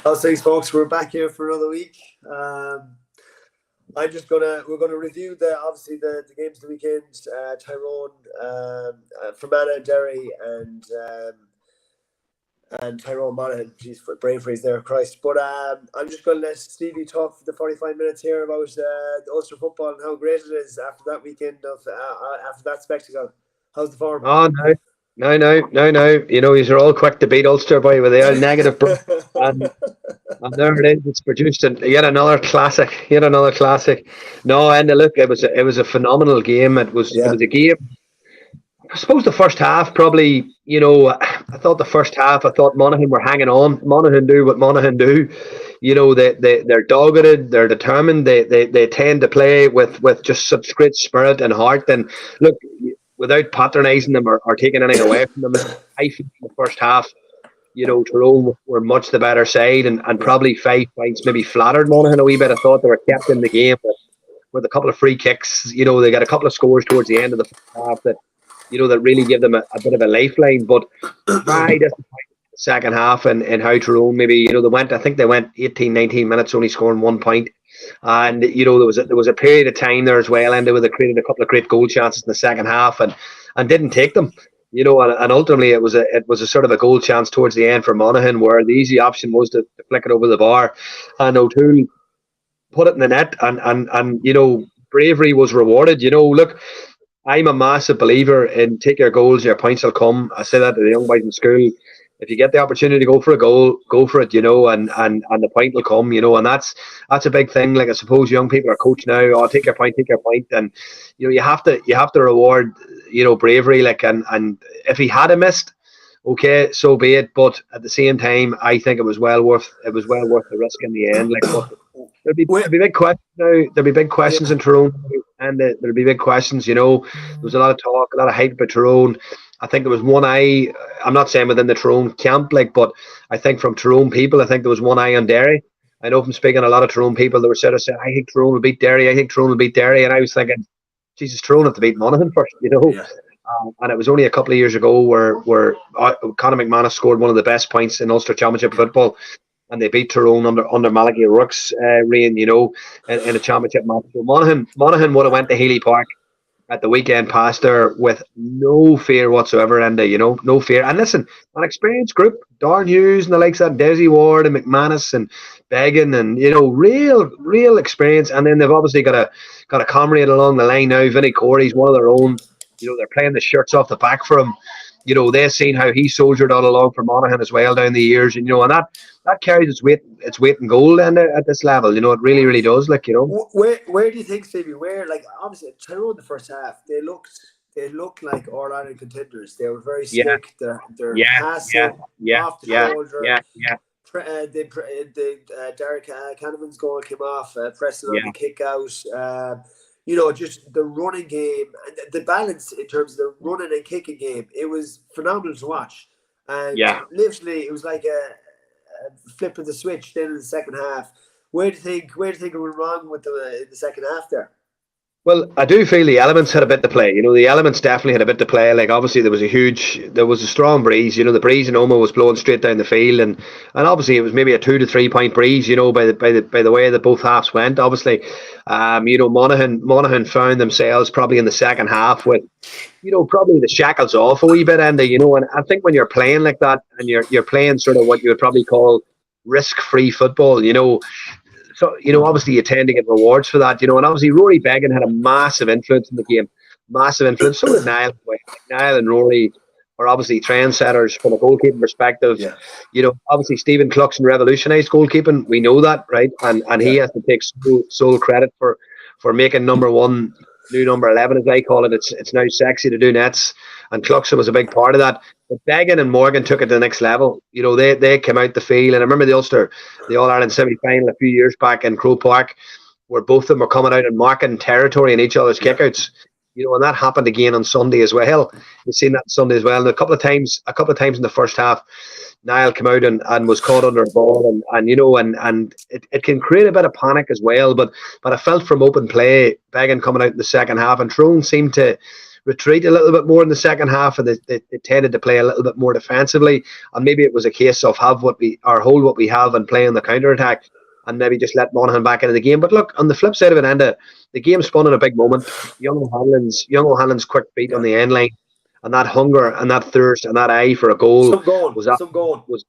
How's things, folks? We're back here for another week. We're gonna review obviously the games of the weekend. Tyrone, Fermanagh, Derry, and Tyrone Monaghan. Jeez, for brain freeze there, Christ. But I'm just gonna let Stevie talk for the 45 minutes here about the Ulster football and how great it is after that weekend of after that spectacle. How's the form? Oh no. These are all quick to beat Ulster by with the old negative. And there it is. It's produced yet another classic. Yet another classic. No, and look, it was a phenomenal game. It was a game. I suppose the first half probably. I thought the first half. I thought Monaghan were hanging on. Monaghan do what Monaghan do. They're dogged. They're determined. They tend to play with just such great spirit and heart. And look, without patronising them or taking anything away from them, I think in the first half, Tyrone were much the better side and probably 5 points maybe flattered Monaghan a wee bit. I thought they were kept in the game with a couple of free kicks. They got a couple of scores towards the end of the first half that really give them a bit of a lifeline. But very disappointed in the second half and how Tyrone maybe, I think they went 18, 19 minutes only scoring 1 point. And there was a period of time there as well, and they created a couple of great goal chances in the second half and didn't take them. And ultimately it was a sort of a goal chance towards the end for Monaghan, where the easy option was to flick it over the bar, and O'Toole put it in the net, and bravery was rewarded. Look, I'm a massive believer in take your goals, your points will come. I say that to the young boys in school. If you get the opportunity to go for a goal, go for it, and the point will come, and that's a big thing. Like, I suppose young people are coached now, take your point, and you have to reward, bravery, like, and if he had missed, okay, so be it. But at the same time, I think it was well worth the risk in the end. Like, there'll be big questions now. There'll be big questions in Tyrone, and there'll be big questions. There was a lot of talk, a lot of hype about Tyrone. I think there was one eye. I'm not saying within the Tyrone camp, but I think from Tyrone people, I think there was one eye on Derry. I know from speaking to a lot of Tyrone people, they were saying, "I think Tyrone will beat Derry. I think Tyrone will beat Derry," and I was thinking, Jesus, Tyrone have to beat Monaghan first, Yeah. And it was only a couple of years ago where Conor McManus scored one of the best points in Ulster Championship football, and they beat Tyrone under Malachy Rourke's reign, in a championship match. So Monaghan would have went to Healy Park at the weekend past there with no fear whatsoever, Enda, no fear. And listen, an experienced group, Darren Hughes and the likes of Desi Ward and McManus and Began, and real experience. And then they've obviously got a comrade along the line now. Vinnie Corey's one of their own. They're playing the shirts off the back for him. They've seen how he soldiered all along for Monaghan as well down the years, and that carries its weight in gold, and at this level, it really does. Where do you think, Stevie? Where, like, obviously Tyrone the first half, they looked like All Ireland contenders. They were very slick. They're passing off the shoulder. Derek Canavan's goal came off, pressing on the kick out. Just the running game, the balance in terms of the running and kicking game, it was phenomenal to watch. And literally, it was like a flip of the switch then in the second half. Where do you think it went wrong with the second half there? Well, I do feel the elements had a bit to play. The elements definitely had a bit to play. Like, obviously there was a strong breeze. The breeze in Omagh was blowing straight down the field, and obviously it was maybe a 2 to 3 point breeze. By the way that both halves went. Obviously, Monaghan found themselves probably in the second half with, probably the shackles off a wee bit, and and I think when you're playing like that and you're playing sort of what you would probably call risk-free football, so, obviously you tend to get rewards for that, and obviously Rory Began had a massive influence in the game. Massive influence. So did Niall. Niall and Rory are obviously trendsetters from a goalkeeping perspective. Yeah. Obviously Stephen Cluxon revolutionised goalkeeping. We know that, right? And he has to take sole credit for making number 1, new number 11, as I call it. It's now sexy to do nets, and Cluxon was a big part of that. But Began and Morgan took it to the next level. They came out the field, and I remember the All-Ireland semi-final a few years back in Croke Park, where both of them were coming out and marking territory in each other's kickouts. And that happened again on Sunday as well. We've seen that on Sunday as well. And a couple of times in the first half, Niall came out and was caught under a ball, and it can create a bit of panic as well. But I felt from open play, Began coming out in the second half, and Tyrone seemed to retreat a little bit more in the second half, and they tended to play a little bit more defensively. And maybe it was a case of hold what we have and play on the counter attack, and maybe just let Monaghan back into the game. But look, on the flip side of it, Enda, the game spun in a big moment. Young O'Hanlon's quick beat on the end line, and that hunger and that thirst and that eye for a goal was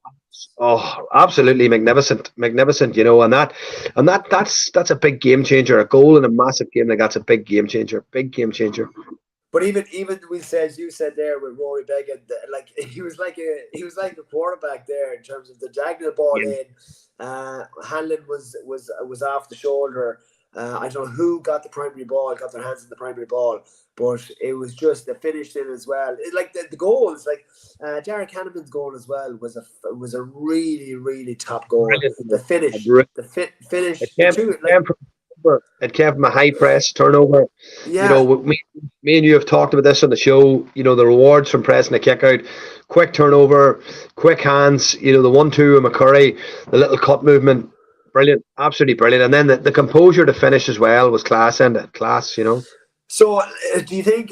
absolutely magnificent, and that's a big game changer. A goal in a massive game like that's a big game changer. But even you said there with Rory Beggan, like he was like the quarterback there in terms of the diagonal ball in. Hanlon was off the shoulder. I don't know who got their hands on the primary ball, but it was just the finish in as well. Like the goals, like Jared Canavan's goal as well was a really, really top goal. The finish. It came from a high press turnover. Yeah. Me and you have talked about this on the show. The rewards from pressing a kick out, quick turnover, quick hands. The 1-2 of McCurry, the little cut movement, brilliant, absolutely brilliant. And then the composure to finish as well was class. So, do you think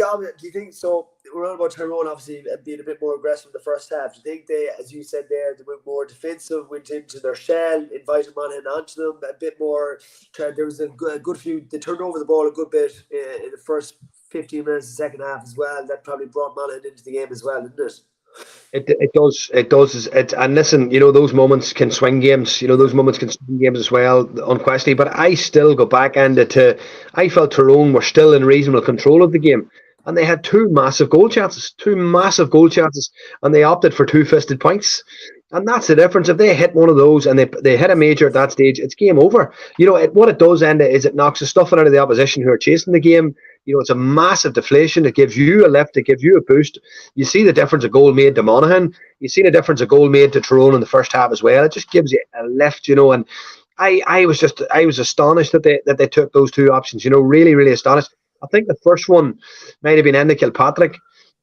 so? We're on about Tyrone obviously being a bit more aggressive in the first half. Do you think they, as you said there, they went more defensive, went into their shell, invited Monaghan onto them a bit more? There was a good few. They turned over the ball a good bit in the first 15 minutes of the second half as well. That probably brought Monaghan into the game as well, didn't it? It does. And listen, those moments can swing games. Those moments can swing games as well, unquestionably. But I still go back I felt Tyrone were still in reasonable control of the game. And they had two massive goal chances, and they opted for two-fisted points. And that's the difference. If they hit one of those and they hit a major at that stage, it's game over. What it does, Enda, is it knocks the stuffing out of the opposition who are chasing the game. It's a massive deflation. It gives you a lift. It gives you a boost. You see the difference a goal made to Monaghan. You see the difference a goal made to Tyrone in the first half as well. It just gives you a lift, and I was astonished that they took those two options, really, really astonished. I think the first one might have been Enda Kilpatrick,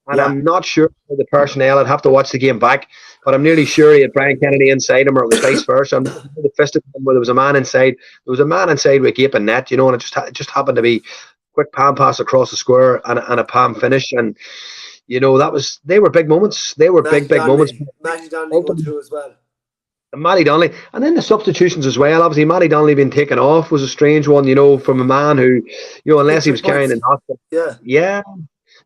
and I'm not sure for the personnel. I'd have to watch the game back, but I'm nearly sure he had Brian Kennedy inside him, or it was vice versa. I'm the fisted where there was a man inside. There was a man inside with a gaping net, and it just happened to be quick palm pass across the square and a palm finish, and they were big moments. They were big moments. Matty Donnelly went through as well. Matty Donnelly, and then the substitutions as well. Obviously, Matty Donnelly being taken off was a strange one, from a man who, unless he was carrying a knock. Yeah,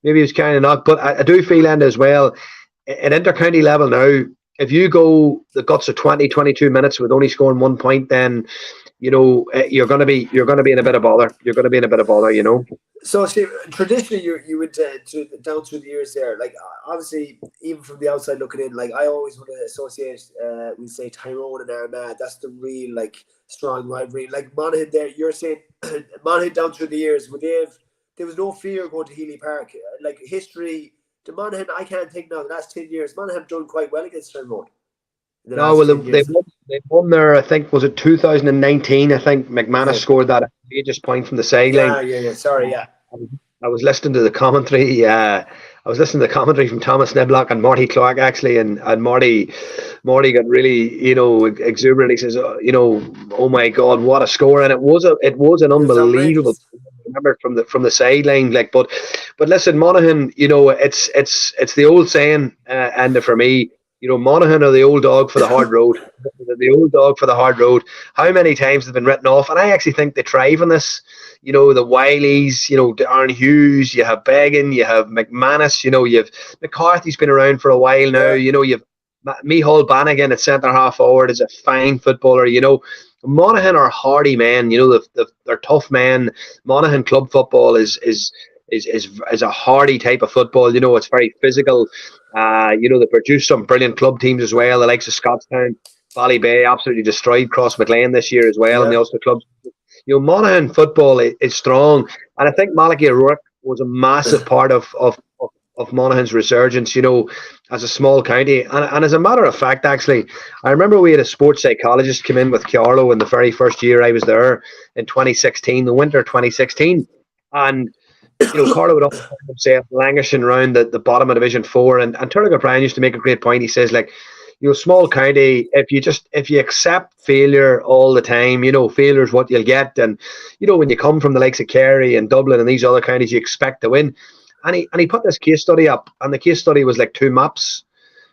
maybe he was carrying a knock. But I do feel, Enda, as well, at inter-county level now, if you go the guts of 20, 22 minutes with only scoring 1 point, then you're going to be in a bit of bother. So, Steve, traditionally, you went down through the years there. Like, obviously, even from the outside looking in, like, I always want to associate, we say Tyrone and Armagh. That's the real, like, strong rivalry. Like, Monaghan there, you're saying Monaghan down through the years, there was no fear going to Healy Park. Like, history, to Monaghan, I can't think now, the last 10 years, Monaghan have done quite well against Tyrone. No, well, they won there, I think, was it 2019? I think McManus scored that outrageous point from the sideline. Yeah. Sorry, yeah. I was listening to the commentary. I was listening to the commentary from Thomas Niblock and Marty Clark, actually, and Marty got really, exuberant. He says, oh my God, what a score! And it was an unbelievable. I remember from the sideline, like, but listen, Monaghan, it's the old saying, and for me, Monaghan are the old dog for the hard road. They're the old dog for the hard road. How many times they've been written off? And I actually think they thrive on this. The Wileys, Darren Hughes, you have Beggan, you have McManus, you have McCarthy's been around for a while now. You have Micheál Bannigan at centre half forward is a fine footballer. Monaghan are hardy men. They're tough men. Monaghan club football is a hardy type of football. It's very physical. They produce some brilliant club teams as well. The likes of Scottstown, Ballybay absolutely destroyed Cross McLean this year as well, and the Ulster clubs. Monaghan football is strong, and I think Malachy O'Rourke was a massive part of Monaghan's resurgence. As a small county, and as a matter of fact, actually, I remember we had a sports psychologist come in with Carlo in the very first year I was there in 2016, the winter 2016, and. Carlo would often find himself languishing around the bottom of Division 4, and Turlough O'Brien used to make a great point. He says, like, small county, if you accept failure all the time, failure is what you'll get, and when you come from the likes of Kerry and Dublin and these other counties, you expect to win. he put this case study up, and the case study was like 2 maps.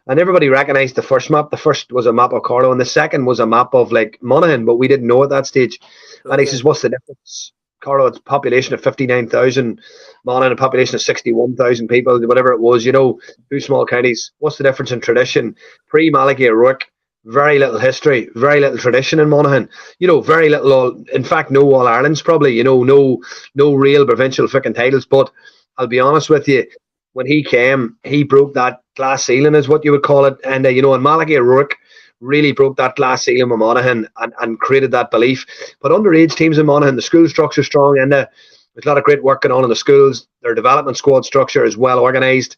And everybody recognised the first map. The first was a map of Carlow, and the second was a map of like Monaghan, but we didn't know at that stage. Okay. And he says, "What's the difference? Carlow, it's a population of 59,000, Monaghan, a population of 61,000 people, whatever it was. 2 small counties. What's the difference in tradition? Pre-Malachy O'Rourke, very little history, very little tradition in Monaghan. Very little. In fact, no All Irelands probably. No real provincial fucking titles. But I'll be honest with you." When he came, he broke that glass ceiling, is what you would call it. And, and Malachy O'Rourke really broke that glass ceiling with Monaghan and created that belief. But underage teams in Monaghan, the school structure is strong, and there's a lot of great work going on in the schools. Their development squad structure is well organised.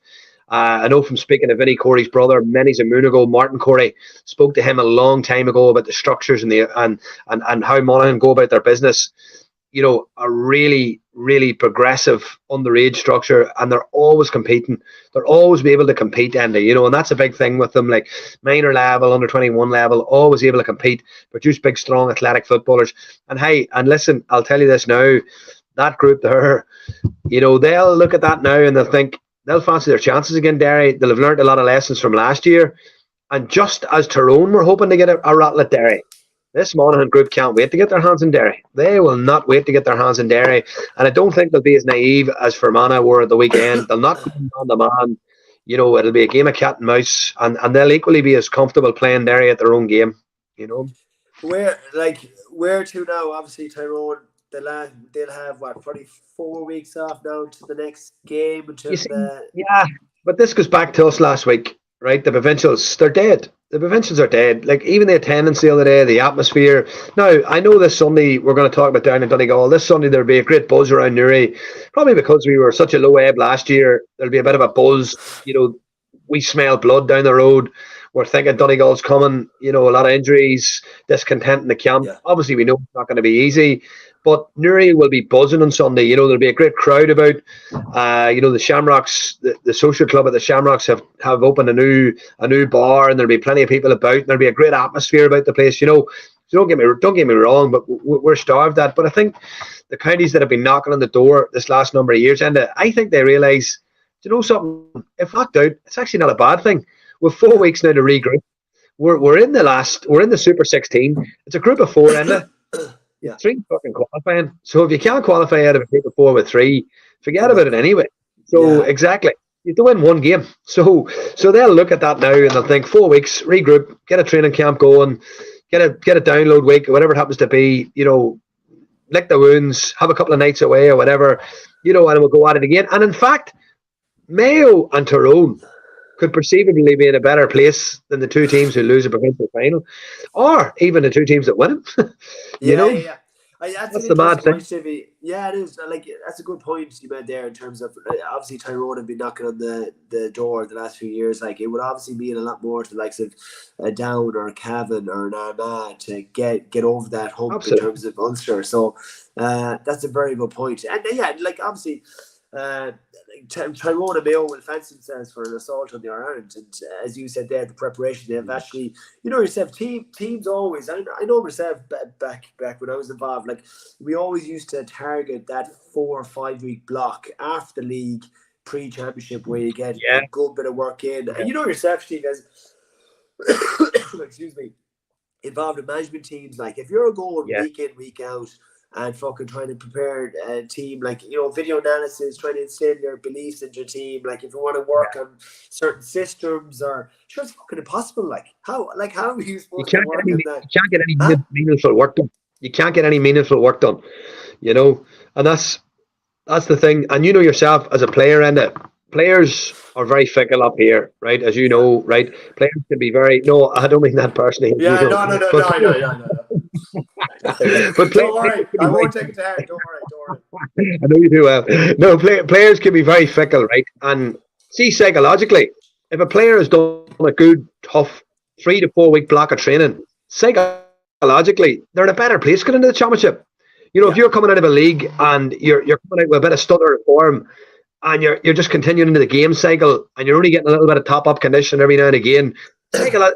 I know from speaking to Vinnie Corey's brother many a moon ago, Martin Corey, spoke to him a long time ago about the structures and how Monaghan go about their business. A really, really progressive underage structure, and they're always competing. They're always be able to compete, Enda, and that's a big thing with them. Like minor level, under 21 level, always able to compete, produce big, strong, athletic footballers. And hey, and listen, I'll tell you this now, that group there, they'll look at that now and they'll fancy their chances again, Derry. They'll have learned a lot of lessons from last year. And just as Tyrone were hoping to get a rattle at Derry, this Monaghan group can't wait to get their hands in Derry. They will not wait to get their hands in Derry. And I don't think they'll be as naive as Fermanagh were at the weekend. They'll not go on the man. It'll be a game of cat and mouse. And they'll equally be as comfortable playing Derry at their own game. Where to now? Obviously, Tyrone, they'll have, probably 4 weeks off now to the next game. Yeah, but this goes back to us last week, right? The Provincials, they're dead. The Provincials are dead. Like, even the attendance the other day, the atmosphere. Now, I know this Sunday we're going to talk about down in Donegal. This Sunday there'll be a great buzz around Newry. Probably because we were such a low ebb last year, there'll be a bit of a buzz. We smell blood down the road. We're thinking Donegal's coming. A lot of injuries, discontent in the camp. Yeah. Obviously, we know it's not going to be easy. But Newry will be buzzing on Sunday. There'll be a great crowd about. The Shamrocks, the social club at the Shamrocks have opened a new bar, and there'll be plenty of people about. And there'll be a great atmosphere about the place. So don't get me wrong, but we're starved at. But I think the counties that have been knocking on the door this last number of years, and I think they realise, something? If knocked out, it's actually not a bad thing. We've 4 weeks now to regroup. We're in the Super 16. It's a group of 4, Enda. Yeah. 3 fucking qualifying. So if you can't qualify out of a group of 4 with 3, forget about it anyway. So exactly, you have to win 1 game. So they'll look at that now and they'll think 4 weeks, regroup, get a training camp going, get a download week, whatever it happens to be. Lick the wounds, have a couple of nights away or whatever. And we'll go at it again. And in fact, Mayo and Tyrone could perceivably be in a better place than the 2 teams who lose a provincial final, or even the 2 teams that win them. Yeah. That's the mad thing. Yeah, it is. That's a good point you made there in terms of obviously Tyrone have been knocking on the door the last few years. It would obviously mean a lot more to the likes of Down or Cavan or an Armagh to get over that hump. Absolutely. In terms of Ulster. So that's a very good point. And obviously. Tyrone and Mayo will fancy themselves for an assault on the Ireland, and as you said there, the preparation they've actually, yourself, teams always. I know myself back when I was involved. We always used to target that 4 or 5 week block after the league, pre-championship, where you get a good bit of work in. And yourself, Steve, as excuse me, involved in management teams. If you're going week in, week out, and fucking trying to prepare a team, video analysis, trying to instill your beliefs in your team. If you want to work on certain systems, or sure, it's fucking impossible. How are you supposed to work on that? You can't get any meaningful work done. You can't get any meaningful work done. And that's the thing. And yourself as a player, and players are very fickle up here, right? As you know, right? Players can be very. No, I don't mean that personally. Yeah, no. But don't worry, I won't take it to heart. Don't worry. I know you do well. No, players can be very fickle, right? And see, psychologically, if a player has done a good, tough 3 to 4 week block of training, psychologically, they're in a better place going into the championship. If you're coming out of a league and you're coming out with a bit of stutter form, and you're just continuing into the game cycle, and you're only getting a little bit of top up condition every now and again.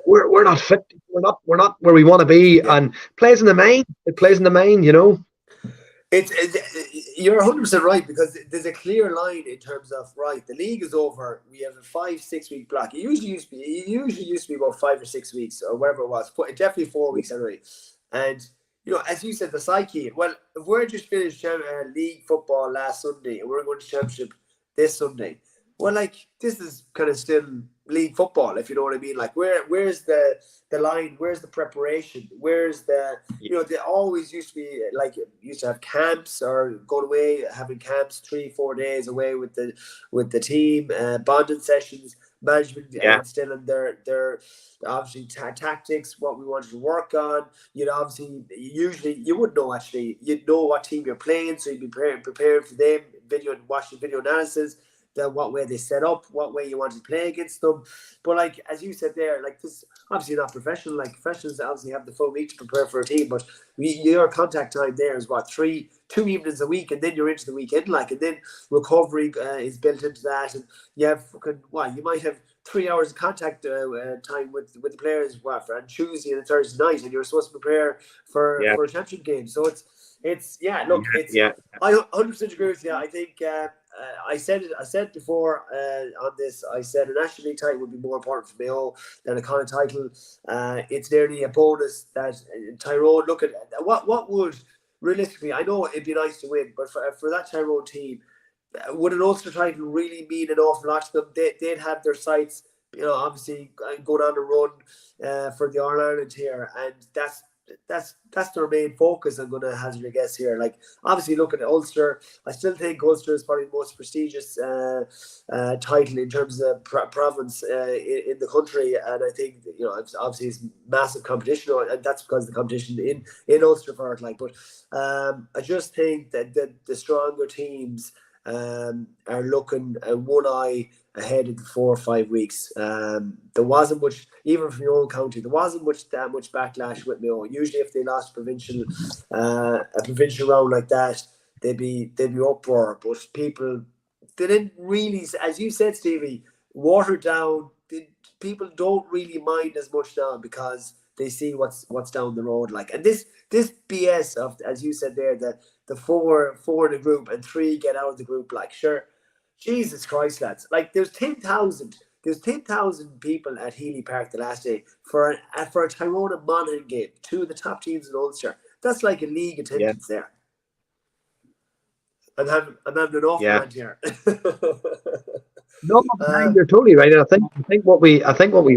We're not fit. We're not where we want to be, and plays in the mind. It plays in the mind, You're 100% right, because there's a clear line in terms of, right, the league is over. We have a 5-6 week block. It usually used to be about 5 or 6 weeks or whatever it was. Definitely 4 weeks anyway. And as you said, the psyche. Well, if we're just finished league football last Sunday and we're going to championship this Sunday, well, like, this is kind of still league football, if you know what I mean. Like, where's the line? Where's the preparation? Where's the they always used to be like, used to have camps or going away, having camps 3-4 days away with the team, bonding sessions, management instilling their obviously tactics, what we wanted to work on. Obviously, usually you wouldn't know, actually. You'd know what team you're playing, so you'd be preparing for them, watching video analysis, what way they set up, what way you want to play against them. But like, as you said there, like, this obviously not professional. Like, professionals obviously have the full week to prepare for a team, but your contact time there is what, 2 evenings a week, and then you're into the weekend, like, and then recovery is built into that, and you have you might have 3 hours of contact time with the players on Tuesday and Thursday night, and you're supposed to prepare for a championship game. So I 100% agree with you. I think I said before on this, I said a National League title would be more important for Mayo than a Connacht title. It's nearly a bonus that Tyrone, look at what would realistically, I know it'd be nice to win, but for that Tyrone team, would an Ulster title really mean an awful lot to them? They'd have their sights, obviously going on a run for the All-Ireland here, and that's their main focus. I'm going to hazard a guess here. Like, obviously, look at Ulster. I still think Ulster is probably the most prestigious title in terms of province in the country, and I think obviously it's massive competition, and that's because of the competition in Ulster for it. Like, but I just think that the stronger teams are looking one eye ahead of the 4 or 5 weeks. There wasn't much, even from your own county, there wasn't that much backlash with Mayo. Usually, if they lost a provincial round like that, they'd be uproar. But people, they didn't really, as you said, Stevie, watered down. People don't really mind as much now because they see what's down the road. Like, and this BS of, as you said there, the four in a group and 3 get out of the group. Like, sure, Jesus Christ, lads! Like, there's 10,000 people at Healy Park the last day for a Tyrone and Monaghan game, 2 of the top teams in Ulster. That's like a league attendance there. I'm having an awful rant here. No, you're totally right. And I think what we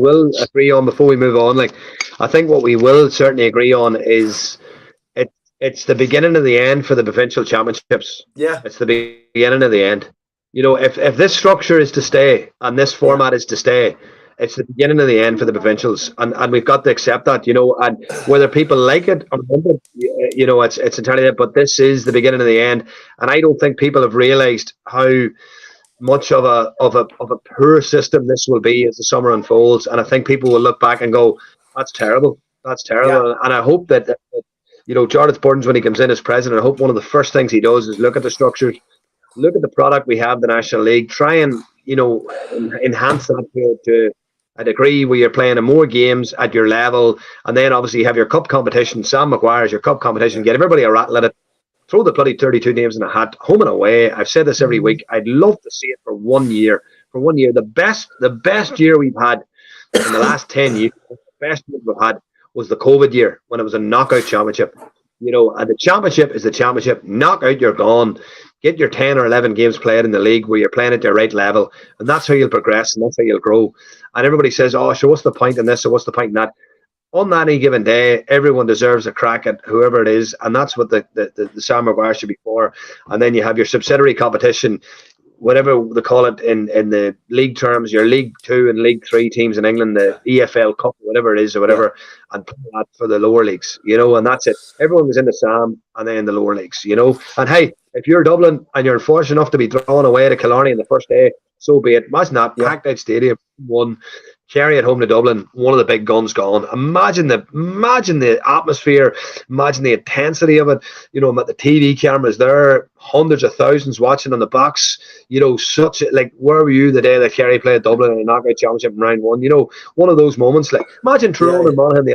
will agree on before we move on, like, I think what we will certainly agree on is it's the beginning of the end for the provincial championships. Yeah, it's the beginning of the end. If this structure is to stay and this format is to stay, it's the beginning of the end for the provincials, and we've got to accept that. And whether people like it or not, it's entirely. But this is the beginning of the end, and I don't think people have realised how much of a poor system this will be as the summer unfolds. And I think people will look back and go, "That's terrible. That's terrible." Yeah. And I hope that Jarlath Burns, when he comes in as president, I hope one of the first things he does is look at the structures, look at the product we have, the National League, try and enhance that to a degree where you're playing more games at your level, and then obviously you have your cup competition. Sam Maguire's your cup competition. Get everybody a rattle at it. Throw the bloody 32 names in a hat, home and away. I've said this every week. I'd love to see it for 1 year. For 1 year, the best year we've had in the last 10 years, the best year we've had was the COVID year when it was a knockout championship. And the championship is the championship. Knockout, you're gone. Get your 10 or 11 games played in the league where you're playing at your right level, and that's how you'll progress and that's how you'll grow. And everybody says, "Oh, so what's the point in this? Or what's the point in that?" On any given day, everyone deserves a crack at whoever it is, and that's what the Sam Maguire should be for. And then you have your subsidiary competition, whatever they call it in the league terms, your League 2 and League 3 teams in England, the EFL Cup, whatever it is, or whatever, and play that for the lower leagues, and that's it. Everyone was in the Sam and then the lower leagues, And hey, if you're Dublin and you're fortunate enough to be drawn away to Killarney in the first day, so be it. Imagine that, packed out stadium, one. Kerry at home to Dublin, one of the big guns gone. Imagine the atmosphere, imagine the intensity of it. The TV cameras there, hundreds of thousands watching on the box. Where were you the day that Kerry played Dublin in a knockout championship in round 1? One of those moments. Like, imagine Tyrone and Monaghan.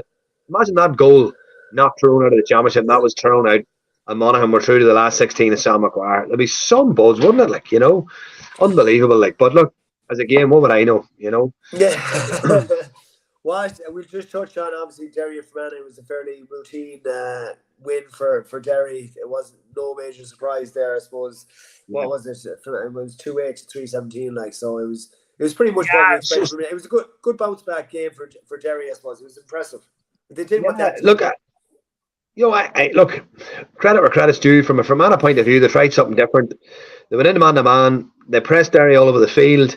Imagine that goal not thrown out of the championship. That was thrown out and Monaghan were through to the last 16 of Sam Maguire, there'd be some buzz, wouldn't it? Like, unbelievable. Like, but look, as a game, what would I know? Yeah. Well, we'll just touch on, obviously, Derry and Fermanagh. It was a fairly routine win for Derry. It wasn't no major surprise there, I suppose. What was it? It was 2-8 to 3-17. Like, so it was pretty much what we expected from it. It was a good bounce back game for Derry, I suppose. It was impressive. They did what that. Look, I look, credit where credit's due. From a Fermanagh point of view, they tried something different. They went into man-to-man. They pressed Derry all over the field.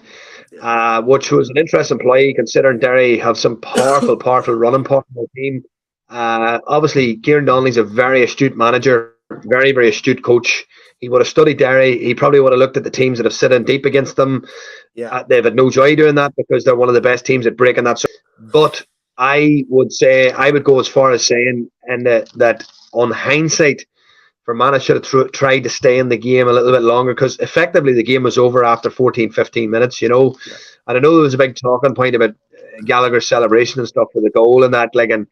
Which was an interesting play considering Derry have some powerful running part of the team. Obviously, Kieran Donnelly's a very astute manager, very, very astute coach. He would have studied Derry. He probably would have looked at the teams that have sit in deep against them. Yeah, they've had no joy doing that because they're one of the best teams at breaking that. But I would go as far as saying, and that on hindsight, Fermanagh should have tried to stay in the game a little bit longer because effectively the game was over after 15 minutes, And I know there was a big talking point about Gallagher's celebration and stuff for the goal and that. Like, and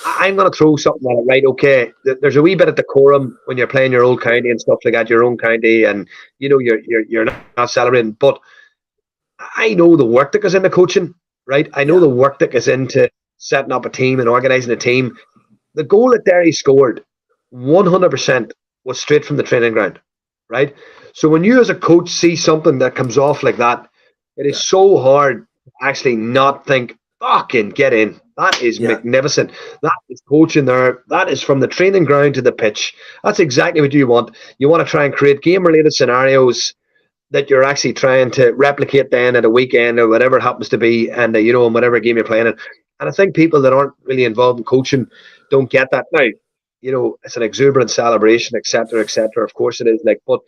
I'm going to throw something at it, right? Okay, there's a wee bit of decorum when you're playing your old county and stuff like that, your own county, and you're not celebrating. But I know the work that goes into coaching, right? I know the work that goes into setting up a team and organising a team. The goal that Derry scored 100% was straight from the training ground, right? So when you as a coach see something that comes off like that, it is so hard to actually not think, fucking get in. That is magnificent. That is coaching there. That is from the training ground to the pitch. That's exactly what you want. You want to try and create game-related scenarios that you're actually trying to replicate then at a weekend or whatever it happens to be, and in whatever game you're playing in. And I think people that aren't really involved in coaching don't get that. Now, it's an exuberant celebration, etc., etc. Of course it is, but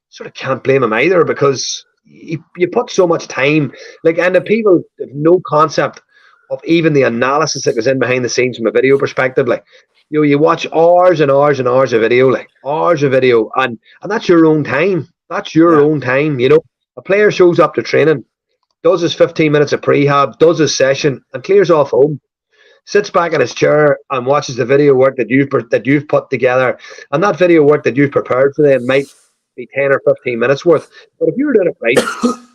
sort of can't blame him either because you put so much time, and the people have no concept of even the analysis that goes in behind the scenes from a video perspective. You watch hours and hours and hours of video, and that's your own time. That's your own time. A player shows up to training, does his 15 minutes of prehab, does his session, and clears off home. Sits back in his chair and watches the video work that you've put together, and that video work that you've prepared for them might be 10 or 15 minutes worth. But if you're doing it right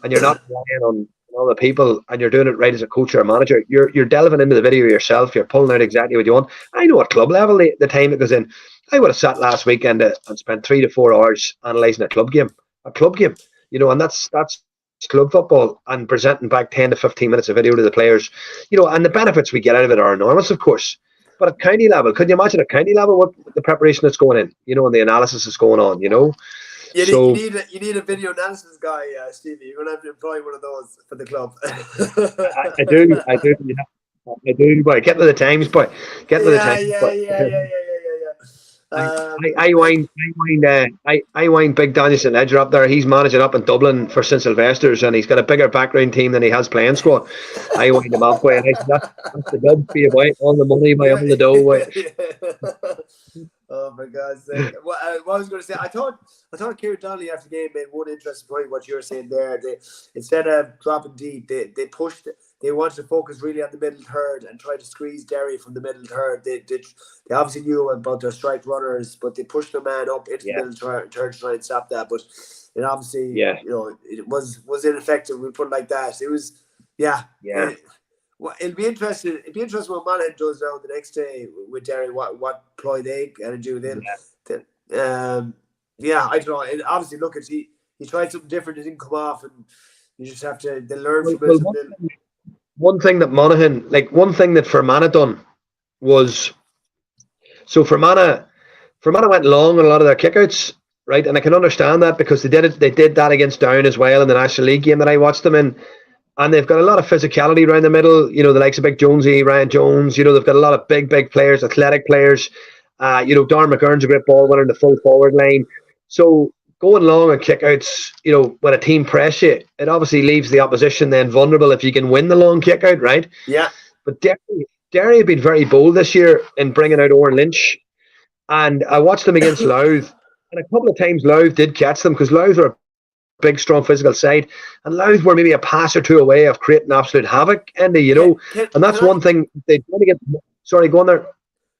and you're not relying on other people and you're doing it right as a coach or a manager, you're delving into the video yourself. You're pulling out exactly what you want. I know at club level the time it goes in. I would have sat last weekend and spent 3 to 4 hours analysing a club game, and that's club football and presenting back 10 to 15 minutes of video to the players, and the benefits we get out of it are enormous, of course. But at county level, could you imagine at county level what the preparation that's going in, and the analysis that's going on, You need a video analysis guy, Stevie. You're gonna have to employ one of those for the club. I do, boy. Get to the times, boy. Get to the times. Yeah. I wind Big Daniel St. Ledger up there. He's managing up in Dublin for St. Sylvester's, and he's got a bigger background team than he has playing squad. I wind him up, boy. And that's the dub for you, boy. All the money, boy, all the dough, boy. Oh my God's sake! What I was going to say, I thought Kieran Donnelly after the game made one interesting point. What you were saying there, instead of dropping deep, they pushed. They wanted to focus really on the middle third and try to squeeze Derry from the middle third. They obviously knew about their strike runners, but they pushed the man up into the middle third to try and stop that. But it obviously, it was ineffective. We put it like that. It was, it'll be interesting. It'll be interesting what Monaghan does now the next day with Derry. What ploy they gonna do then? I don't know. And obviously, look, he tried something different. It didn't come off, and you just have to learn from it. One thing that Fermanagh done was, so Fermanagh went long on a lot of their kickouts, right? And I can understand that because they did that against Down as well in the National League game that I watched them in. And they've got a lot of physicality around the middle, the likes of Big Jonesy, Ryan Jones, they've got a lot of big players, athletic players. Darren McGurn's a great ball winner in the full forward line. So going long and kickouts, when a team press you, it obviously leaves the opposition then vulnerable if you can win the long kickout, right? Yeah. But Derry have been very bold this year in bringing out Oran Lynch. And I watched them against Louth. And a couple of times Louth did catch them because Louth are a big, strong physical side. And Louth were maybe a pass or two away of creating absolute havoc. And and that's one thing they done against. Sorry, go on there.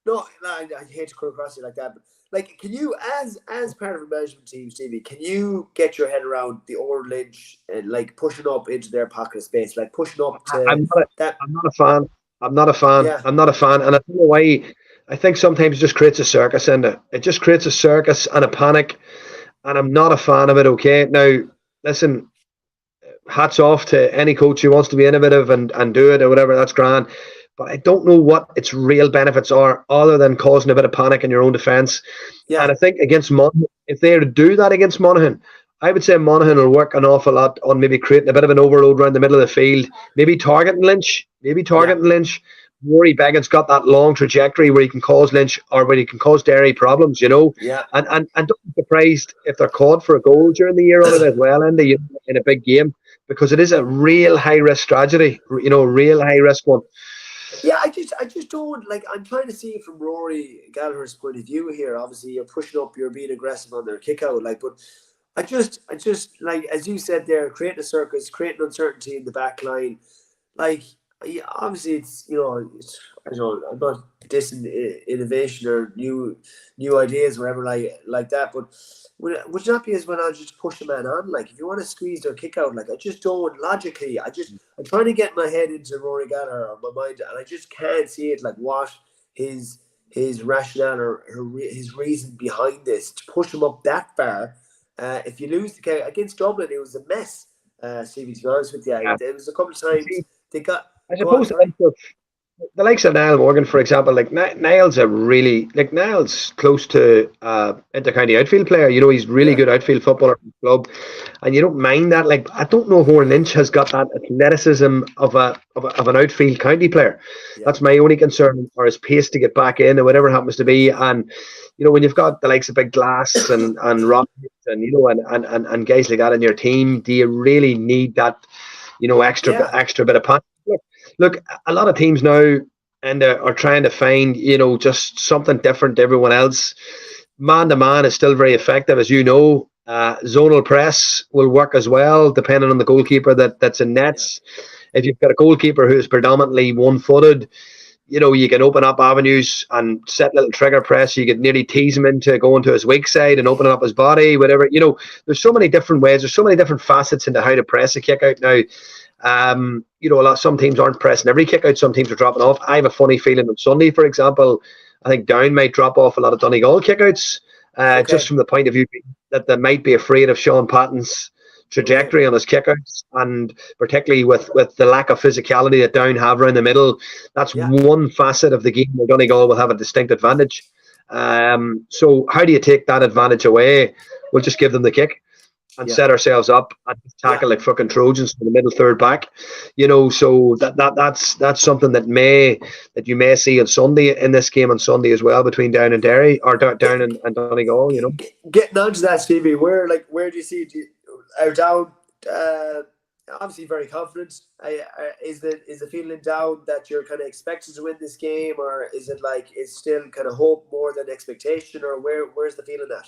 No, I hate to come across you like that, but like, can you, as part of a management team, Stevie, can you get your head around the Old Lynch and like pushing up into their pocket of space, like pushing up to that? I'm not a fan. I'm not a fan. Yeah, I'm not a fan. And I don't know why. I think sometimes it just creates a circus, and it just creates a circus and a panic. And I'm not a fan of it. Okay, now listen. Hats off to any coach who wants to be innovative and do it or whatever. That's grand. But I don't know what its real benefits are, other than causing a bit of panic in your own defence. And yeah, I think against Monaghan, if they were to do that against Monaghan, I would say Monaghan will work an awful lot on maybe creating a bit of an overload around the middle of the field, maybe targeting Lynch, yeah, Rory Beggan's got that long trajectory where he can cause Lynch or where he can cause Derry problems, yeah, And don't be surprised if they're caught for a goal during the year on it as well, in a big game, because it is a real high risk strategy, real high risk one. yeah. I just don't like. I'm trying to see it from Rory Gallagher's point of view here. Obviously, you're pushing up, you're being aggressive on their kick out, like, but I just like, as you said there, creating a circus, creating uncertainty in the back line. Like, yeah, obviously, I don't know, I'm not dissing innovation or new ideas, or whatever, like that. But would it not be as well I'll just push a man on? Like, if you want to squeeze their kick out, like, I just don't logically. I'm trying to get my head into Rory Gallagher, or my mind, and I just can't see it. Like, what his rationale or his reason behind this to push him up that far. If you lose the game against Dublin, it was a mess. Stevie, to be honest with you, Yeah. there was a couple of times they got. I Go on, suppose sorry. the likes of Niall Morgan, for example, like Niall's Niall's close to inter-county outfield player. He's really Yeah, good outfield footballer for the club, and you don't mind that. Like, I don't know if Owen Lynch has got that athleticism of an outfield county player. yeah, That's my only concern, or his pace to get back in, or whatever it happens to be. And when you've got the likes of Big Glass and Rob and guys like that in your team, do you really need that? yeah, Extra bit of punch. Look, a lot of teams now are trying to find, just something different to everyone else. Man to man is still very effective, as you know. Zonal press will work as well, depending on the goalkeeper that's in yeah, nets. If you've got a goalkeeper who's predominantly one-footed, you can open up avenues and set little trigger press. You could nearly tease him into going to his weak side and opening up his body, whatever. There's so many different ways. There's so many different facets into how to press a kick out now. Some teams aren't pressing every kick out. Some teams are dropping off. I have a funny feeling on Sunday, for example, I think Down might drop off a lot of Donegal kickouts, just okay, from the point of view that they might be afraid of Sean Patton's okay, trajectory on his kickouts, and particularly with the lack of physicality that Down have around the middle. That's yeah, one facet of the game where Donegal will have a distinct advantage. So how do you take that advantage away? We'll just give them the kick and yeah, set ourselves up and yeah, tackle like fucking Trojans for the middle third back. So that's something that you may see on Sunday, in this game on Sunday as well, between Down and Derry, or Down and Donegal. Getting on to that, Stevie. Where do you see? Are Down obviously very confident? Is the feeling Down that you're kind of expected to win this game, or is it like it's still kind of hope more than expectation, or where's the feeling at?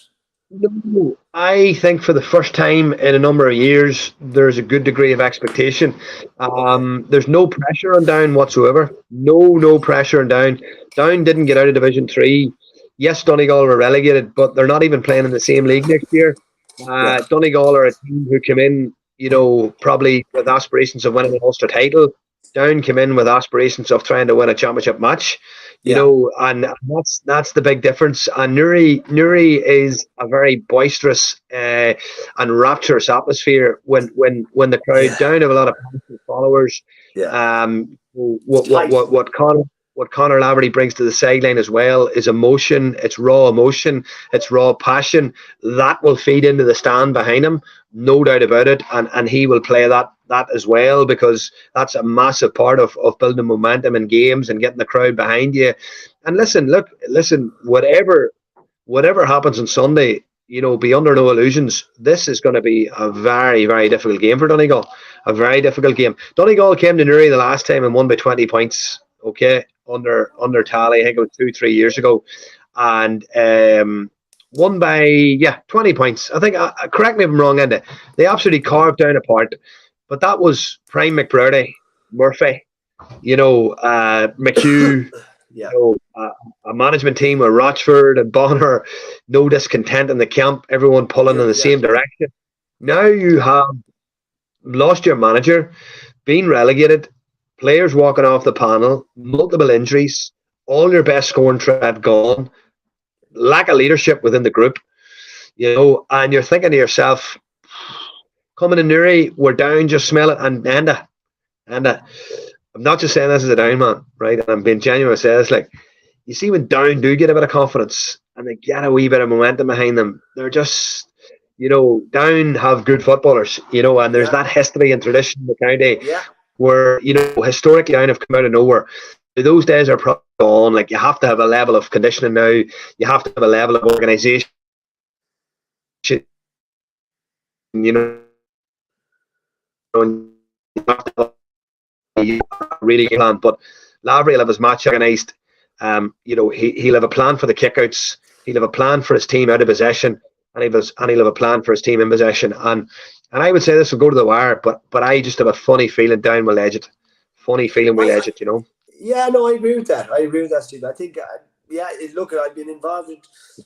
No, I think for the first time in a number of years, there's a good degree of expectation. Okay, There's no pressure on Down whatsoever. No pressure on Down. Down didn't get out of Division 3. Yes, Donegal were relegated, but they're not even playing in the same league next year. yeah, Donegal are a team who came in, probably with aspirations of winning an Ulster title. Down came in with aspirations of trying to win a championship match, yeah, and that's the big difference. And Newry is a very boisterous and rapturous atmosphere when the crowd. yeah, Down have a lot of passionate followers. yeah. It's tight. What Conor Laverty brings to the sideline as well is emotion. It's raw emotion. It's raw passion that will feed into the stand behind him, no doubt about it. And he will play that as well, because that's a massive part of building momentum in games and getting the crowd behind you. And listen, whatever happens on Sunday, be under no illusions. This is going to be a very, very difficult game for Donegal. A very difficult game. Donegal came to Newry the last time and won by 20 points. Okay, under Tally, I think it was 2-3 years ago, and won by 20 points. I think. Correct me if I'm wrong, Enda. They absolutely carved Down apart, but that was prime McBurdy, Murphy, McHugh. Yeah. You know, a management team with Rochford and Bonner, no discontent in the camp, everyone pulling in the same direction. Now you have lost your manager, been relegated, players walking off the panel, multiple injuries, all your best scoring threat gone, lack of leadership within the group, you know, and you're thinking to yourself, coming in Newry, we're down, just smell it. And Enda, I'm not just saying this as a down man, right? And I'm being genuine. I say this, like, you see when down do get a bit of confidence and they get a wee bit of momentum behind them, they're just, you know, down have good footballers, you know, and there's that history and tradition in the county where, you know, historically down have come out of nowhere. Those days are probably gone. Like, you have to have a level of conditioning now. You have to have a level of organisation, you know, and you have to have a really good plan. But Lavery will have his match organised. You know, he'll have a plan for the kickouts. He'll have a plan for his team out of possession, and he'll have a plan for his team in possession. And I would say this will go to the wire, but I just have a funny feeling down will edge it. Funny feeling we'll edge it, you know. Yeah, no, I agree with that. Steve. I think, look, I've been involved in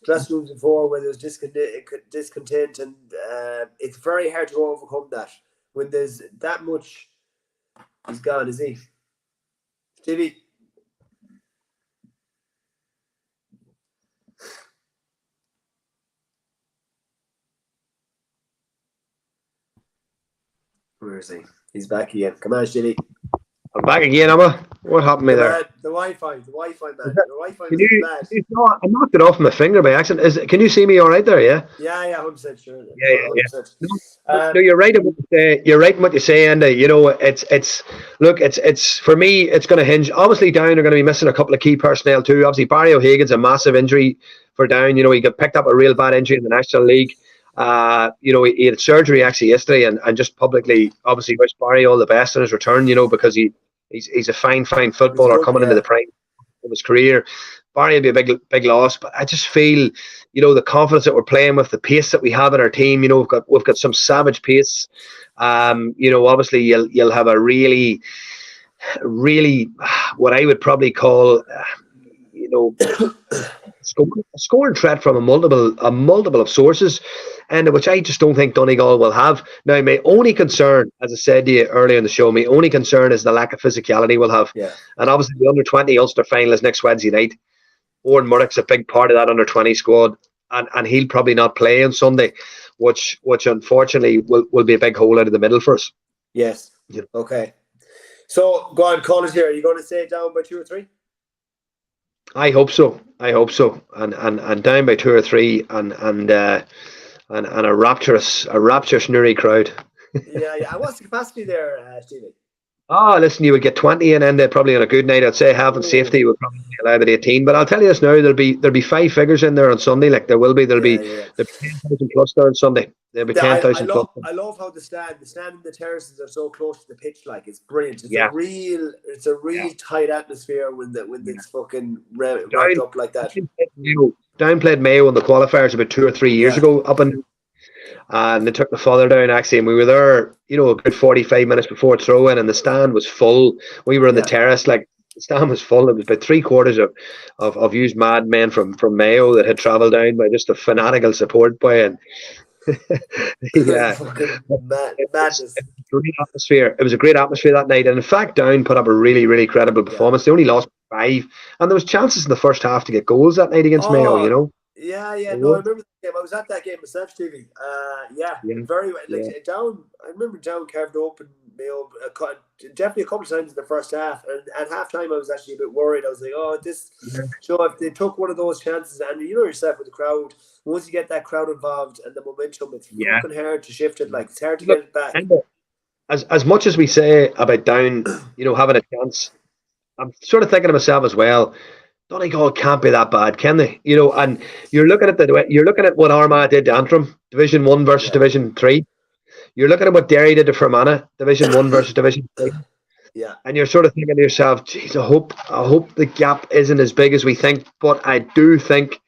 dressing rooms before where there's discontent, and it's very hard to overcome that when there's that much. He's gone, is he? Stevie? Where is he? He's back again. Come on, Stevie. I'm back again, Emma. What happened to me there? The Wi-Fi, man. The Wi-Fi is bad. I knocked it off my finger by accident. Can you see me all right there? Yeah. Yeah, 100% sure. Yeah. No, you're right in what you say. You're right in what you say, Enda. You know, it's for me. It's going to hinge. Obviously, Down are going to be missing a couple of key personnel too. Obviously, Barry O'Hagan's a massive injury for Down. You know, he got picked up a real bad injury in the National League. You know, he had surgery actually yesterday, and just publicly, obviously, wish Barry all the best in his return. You know, because he's a fine footballer coming into the prime of his career. Barry would be a big loss, but I just feel, you know, the confidence that we're playing with, the pace that we have in our team. You know, we've got some savage pace. You know, obviously you'll have a really what I would probably call, you know, scoring threat from a multiple of sources, and which I just don't think Donegal will have. Now, my only concern, as I said to you earlier in the show, my only concern is the lack of physicality we'll have. Yeah. And obviously the under-20 Ulster final is next Wednesday night. Owen Murdoch's a big part of that under-20 squad, and he'll probably not play on Sunday, which unfortunately will be a big hole out of the middle for us. Yes. Yeah. Okay. So go on, call us here. Are you going to say it down by 2 or 3? I hope so, and down by 2 or 3, and a rapturous Newry crowd. Yeah. What's the capacity there, Stephen? Oh, listen, you would get 20 and then probably on a good night. I'd say health and safety would probably allow about 18. But I'll tell you this now, there'll be 5 figures in there on Sunday. Like there'll be 10,000 plus there on Sunday. There'll be 10,000 plus. I love how the stand and the terraces are so close to the pitch. Like it's brilliant. It's a real tight atmosphere when it's fucking wrapped up like that. Down played Mayo in the qualifiers about 2 or 3 years ago up in. And they took the father down actually, and we were there, you know, a good 45 minutes before throw in, and the stand was full. We were on the terrace, like the stand was full. It was about 3/4 of used madmen from Mayo that had travelled down by just a fanatical support by, and madness. Great atmosphere. It was a great atmosphere that night, and in fact, Down put up a really credible performance. They only lost 5, and there was chances in the first half to get goals that night against Mayo. You know. Yeah. No, I remember the game. I was at that game myself, Stevie. Very Down. I remember Down carved open Mayo definitely a couple of times in the first half, and at half time I was actually a bit worried. I was like, so if they took one of those chances, and you know yourself with the crowd, once you get that crowd involved and the momentum, it's fucking hard to shift it. Like it's hard to get it back. As much as we say about Down, you know, having a chance, I'm sort of thinking to myself as well. Donegal can't be that bad, can they? You know, and you're looking at what Armagh did to Antrim, Division 1 versus Division 3. You're looking at what Derry did to Fermanagh, Division 1 versus Division 3. Yeah. And you're sort of thinking to yourself, geez, I hope the gap isn't as big as we think. But I do think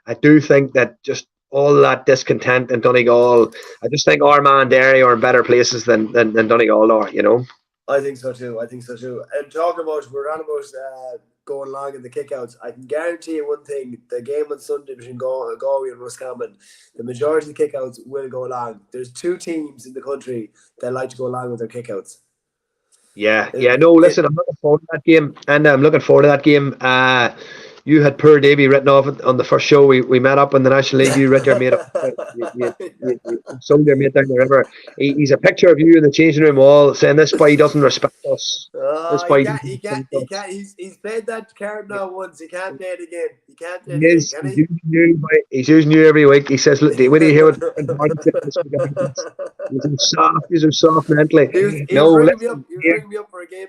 that just all that discontent in Donegal, I just think Armagh and Derry are in better places than Donegal are, you know. I think so too. And we're on about going long in the kickouts. I can guarantee you one thing: the game on Sunday between Galway and Roscommon, the majority of the kickouts will go long. There's 2 teams in the country that like to go long with their kickouts. Yeah. No, listen, I'm looking forward to that game, and I'm looking forward to that game. You had poor Davy written off on the first show. We met up in the National League. You read your mate up. You sold your mate down the river. He's a picture of you in the changing room wall saying this boy doesn't respect us. This boy he can't. He's played that card now once. He can't play it again. He can't play it again, can he? He's using you every week. He says, "Look, what do you hear what He's soft mentally." He was bringing me up for a game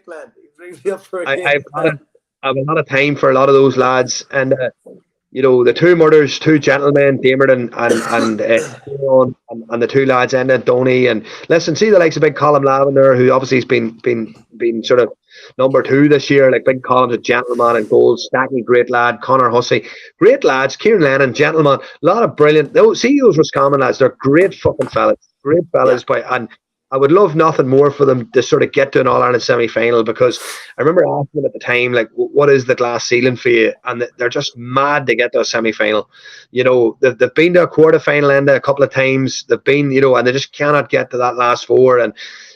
plan. I have a lot of time for a lot of those lads, and the 2 murders, 2 gentlemen, Damerton and the 2 lads, Enda and Donny, and listen, see the likes of big Colin Lavender, who obviously has been sort of number 2 this year. Like big Colin's a gentleman and goals. Stacky, great lad. Connor Hussey, great lads. Kieran Lennon, gentleman. A lot of brilliant. See those Roscommon lads? They're great fucking fellas. Great fellas, and I would love nothing more for them to sort of get to an All-Ireland semi-final, because I remember asking them at the time, like, what is the glass ceiling for you? And they're just mad to get to a semi-final. They've been to a quarter-final end a couple of times. They've been, and they just cannot get to that last 4. And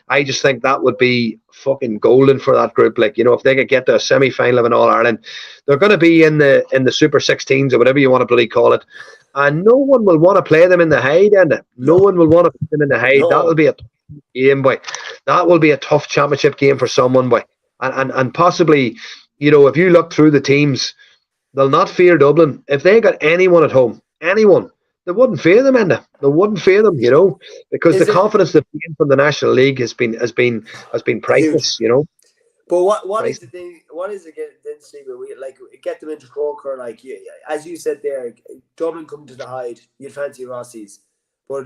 I just think that would be fucking golden for that group. Like, if they could get to a semi-final of an All-Ireland, they're going to be in the Super 16s or whatever you want to bloody call it. And no one will want to play them in the Hyde, and no one will want to play them in the Hyde. No. That will be a game, boy. That will be a tough championship game for someone, boy. And possibly, if you look through the teams, they'll not fear Dublin. If they got anyone at home, they wouldn't fear them, Enda. They wouldn't fear them, because the confidence they've gained from the National League has been priceless, But what is the thing? What is it then, Stephen? We get them into Croker, as you said there. Dublin come to the Hyde. You'd fancy Rossies. But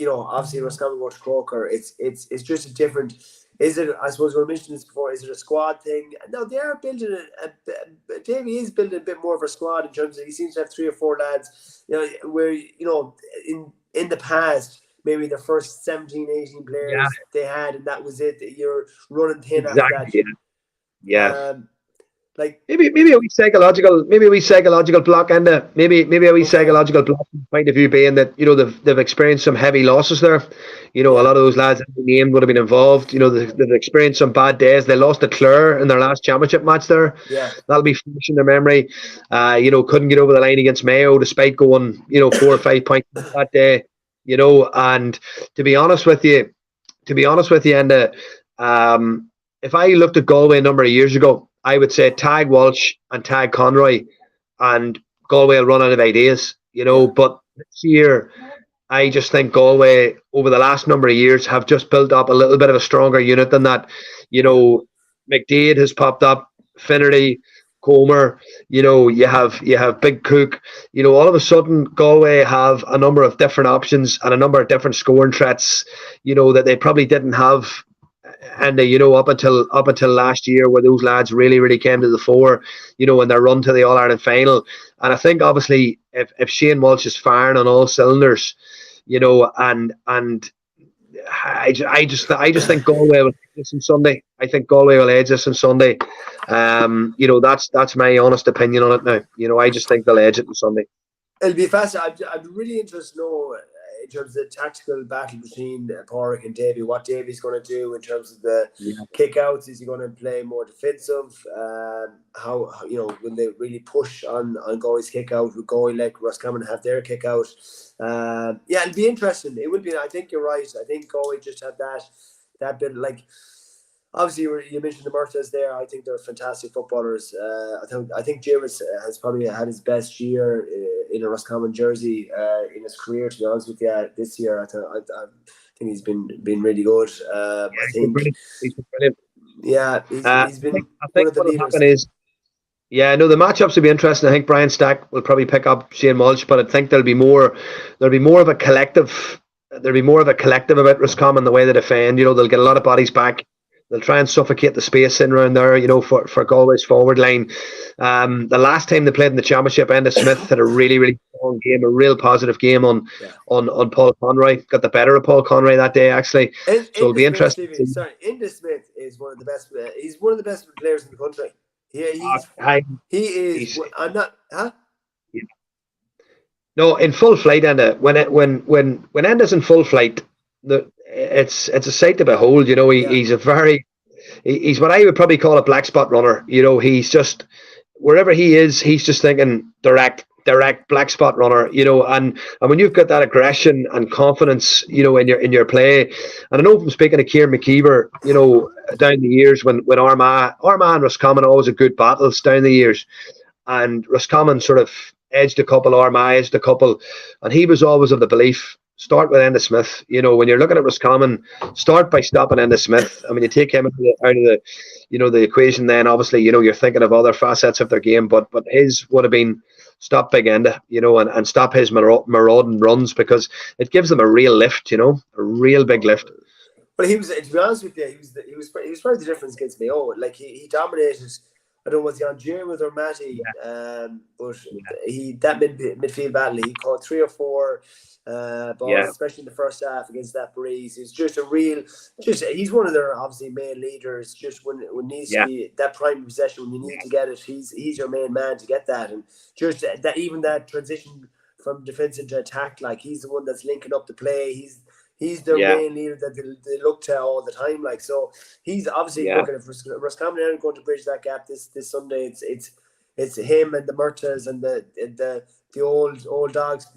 obviously Roscommon go to Croker. It's just a different. Is it? I suppose we mentioned this before. Is it a squad thing? No, they are building Davey is building a bit more of a squad in terms of he seems to have 3 or 4 lads. Where in the past maybe the first 17, 18 players they had, and that was it. You're running thin after that. Yeah. Maybe a wee psychological block, and maybe a wee psychological block point of view being that they've experienced some heavy losses there. A lot of those lads that we named would have been involved. They've experienced some bad days. They lost to Clare in their last championship match there. Yeah, that'll be fresh in their memory. Couldn't get over the line against Mayo despite going 4 or 5 points that day. And to be honest with you, and if I looked at Galway a number of years ago, I would say tag Walsh and tag Conroy, and Galway will run out of ideas, But this year, I just think Galway, over the last number of years, have just built up a little bit of a stronger unit than that. McDade has popped up, Finnerty, Comer, you have Big Cook. All of a sudden, Galway have a number of different options and a number of different scoring threats, that they probably didn't have. And up until last year, where those lads really, really came to the fore, in their run to the All Ireland final. And I think obviously if Shane Walsh is firing on all cylinders, and I just think Galway will edge this on Sunday. I think Galway will edge this on Sunday. That's my honest opinion on it now. I just think they'll edge it on Sunday. It'll be fascinating. I'd be really interested to know, in terms of the tactical battle between Porrick and Davy, what Davy's going to do in terms of the kick-outs. Is he going to play more defensive? How when they really push on Galway's kick-out, with Galway like Roscommon have their kick-out. It'll be interesting. It will be. I think you're right. I think Galway just have that bit, obviously, you mentioned the Murtas there. I think they're fantastic footballers. I think James has probably had his best year in a Roscommon jersey in his career. To be honest with you, this year I think he's been really good. He's been brilliant. Yeah, he's been one of the leaders. The matchups will be interesting. I think Brian Stack will probably pick up Shane Walsh, but I think there'll be more of a collective. There'll be more of a collective about Roscommon, the way they defend. They'll get a lot of bodies back. They'll try and suffocate the space in around there, for Galway's forward line. The last time they played in the championship, Enda Smith had a really, really strong game, a real positive game on Paul Conroy. Got the better of Paul Conroy that day, actually. So it'll be interesting. Enda Smith is one of the best. He's one of the best players in the country. Yeah, he is. I'm not. Huh? Yeah. No, in full flight, Enda. When Enda's in full flight, it's a sight to behold. He's he's what I would probably call a black spot runner. He's just wherever he is, he's just thinking direct black spot runner. And when you've got that aggression and confidence, in your play, and I know from speaking to Kieran McKeever, down the years when Armagh and Roscommon always had good battles down the years, and Roscommon sort of edged a couple, Armagh edged a couple, and he was always of the belief, start with Enda Smith. When you're looking at Roscommon, start by stopping Enda Smith. I mean, you take him out of the equation, then obviously, you're thinking of other facets of their game, but his would have been stop Big Enda, and stop his marauding runs, because it gives them a real lift, a real big lift. But he was, to be honest with you, he was probably the difference against Mayo. Like he dominated. I don't know, was he on Diarmuid or Matty? Yeah. But that midfield battle, he caught 3 or 4 balls, especially in the first half against that breeze. He's just he's one of their obviously main leaders. Just when needs to be that prime possession, when you need to get it, he's your main man to get that. And just that, even that transition from defensive to attack, like he's the one that's linking up the play. He's their main leader that they look to all the time. Like, so he's obviously looking at Roscommon are going to bridge that gap this Sunday. It's him and the Murtas and the old dogs